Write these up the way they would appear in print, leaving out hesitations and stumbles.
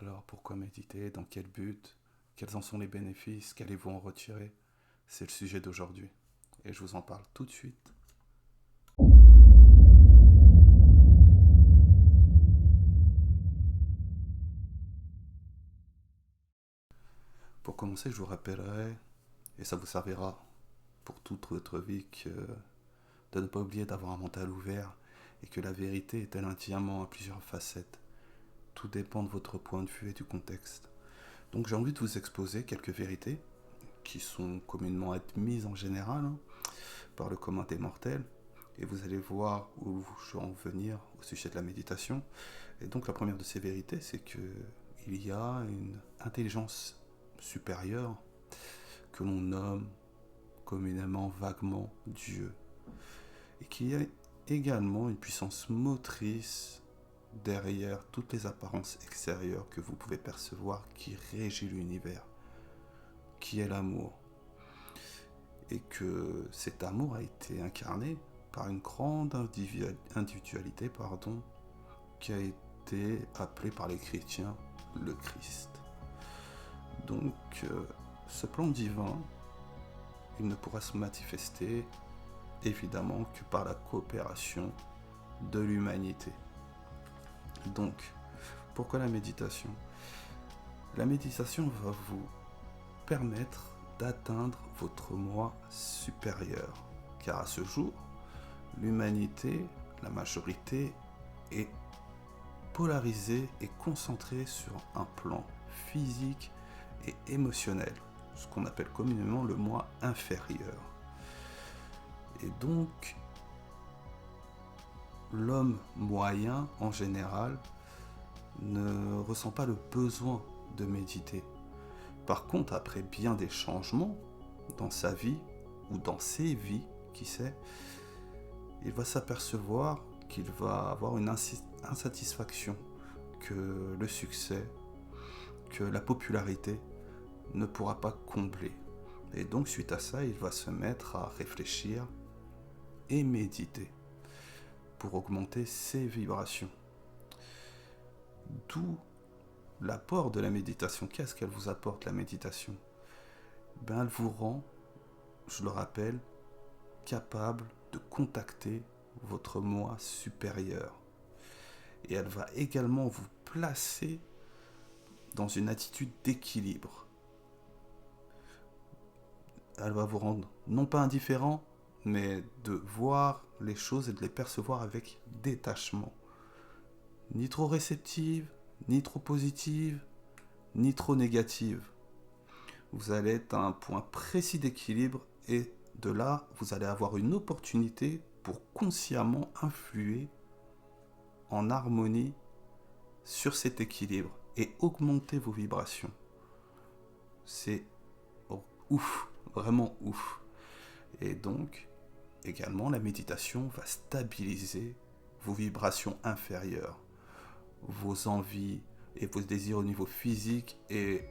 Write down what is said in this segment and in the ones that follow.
Alors pourquoi méditer? Dans quel but? Quels en sont les bénéfices? Qu'allez-vous en retirer? C'est le sujet d'aujourd'hui. Et je vous en parle tout de suite. Pour commencer, je vous rappellerai, et ça vous servira pour toute votre vie, de ne pas oublier d'avoir un mental ouvert et que la vérité est un diamant à plusieurs facettes. Tout dépend de votre point de vue et du contexte. Donc j'ai envie de vous exposer quelques vérités qui sont communément admises en général par le commun des mortels. Et vous allez voir où je vais en venir au sujet de la méditation. Et donc la première de ces vérités, c'est qu'il y a une intelligence supérieure que l'on nomme communément, vaguement, Dieu. Et qu'il y a également une puissance motrice derrière toutes les apparences extérieures que vous pouvez percevoir qui régit l'univers, qui est l'amour. Et que cet amour a été incarné par une grande individualité qui a été appelée par les chrétiens le Christ. Donc, ce plan divin, il ne pourra se manifester évidemment que par la coopération de l'humanité. Donc, pourquoi la méditation? La méditation va vous permettre d'atteindre votre moi supérieur. Car à ce jour, l'humanité, la majorité, est polarisée et concentrée sur un plan physique et émotionnel, ce qu'on appelle communément le moi inférieur. Et donc, l'homme moyen, en général, ne ressent pas le besoin de méditer. Par contre, après bien des changements dans sa vie, ou dans ses vies, qui sait, il va s'apercevoir qu'il va avoir une insatisfaction, que le succès, que la popularité ne pourra pas combler. Et donc, suite à ça, il va se mettre à réfléchir et méditer pour augmenter ses vibrations. D'où l'apport de la méditation. Qu'est-ce qu'elle vous apporte, la méditation? Elle vous rend, je le rappelle, capable de contacter votre moi supérieur. Et elle va également vous placer dans une attitude d'équilibre. Elle va vous rendre non pas indifférent, mais de voir les choses et de les percevoir avec détachement. Ni trop réceptive, ni trop positive, ni trop négative. Vous allez être à un point précis d'équilibre et de là, vous allez avoir une opportunité pour consciemment influer en harmonie sur cet équilibre et augmenter vos vibrations. C'est ouf, vraiment ouf. Et donc, également, la méditation va stabiliser vos vibrations inférieures, vos envies et vos désirs au niveau physique et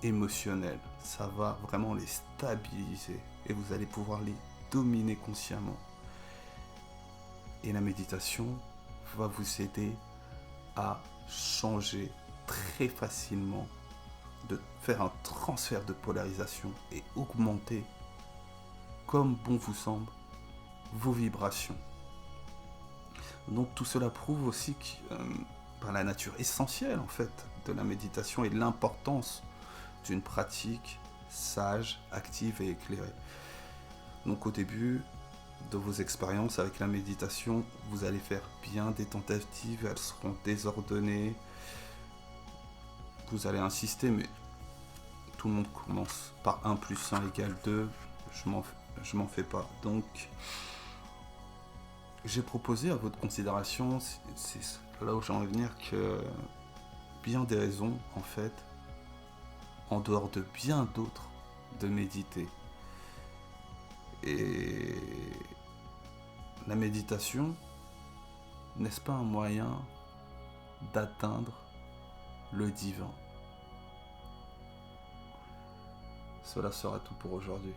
émotionnel. Ça va vraiment les stabiliser et vous allez pouvoir les dominer consciemment. Et la méditation va vous aider à changer très facilement, de faire un transfert de polarisation et augmenter, comme bon vous semble, vos vibrations. Donc tout cela prouve aussi par la nature essentielle en fait de la méditation et l'importance d'une pratique sage, active et éclairée. Donc au début de vos expériences avec la méditation, vous allez faire bien des tentatives, elles seront désordonnées. Vous allez insister, mais tout le monde commence par 1 plus 1 égale 2. Je m'en fais pas. Donc, j'ai proposé à votre considération, c'est là où j'ai envie de venir, que bien des raisons, en fait, en dehors de bien d'autres, de méditer. Et la méditation, n'est-ce pas un moyen d'atteindre le divin? Cela sera tout pour aujourd'hui.